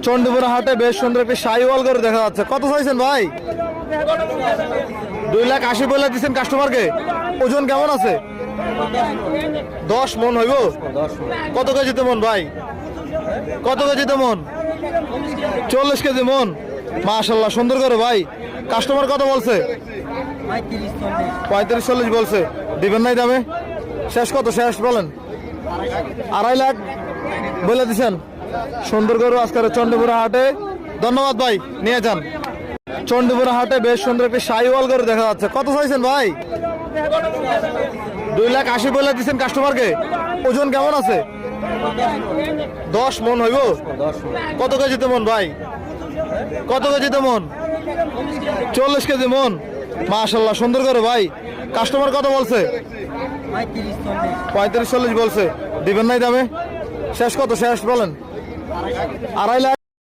চণ্ডীপুর হাটে বেশ সুন্দর একটি শাহিওয়াল গরু দেখা যাচ্ছে। কত চাইছেন ভাই? 2,80,000 বলে দিচ্ছেন কাস্টমারকে। ওজন কেমন আছে? 10 মন হইব। কত কেজিতে মন ভাই? কত কেজিতে মন? 40 কেজি মন। মাশাআল্লাহ, সুন্দর করে ভাই। কাস্টমার কত বলছে? 35-40 বলছে। দিবেন নাই দামে? শেষ কত? শেষ বলেন। 2.5 লাখ বলে দিচ্ছেন। সুন্দর গরু আজকের চণ্ডীপুর হাটে। ধন্যবাদ ভাই, নিয়ে যান। চণ্ডীপুর হাটে বেশ সুন্দর একটি শাহিওয়াল গরু দেখা যাচ্ছে। কত চাইছেন ভাই? 2,80,000 বলে দিচ্ছেন কাস্টমারকে। ওজন কেমন আছে? 10 মন হইব। কত কেজিতে মন ভাই? কত কেজিতে মন? 40 কেজি মন। মাশাআল্লাহ, সুন্দর করে ভাই। কাস্টমার কত বলছে? 35-40 বলছে। দিবেন নাই দামে? শেষ কত? শেষ বলেন। 2.5 লাখ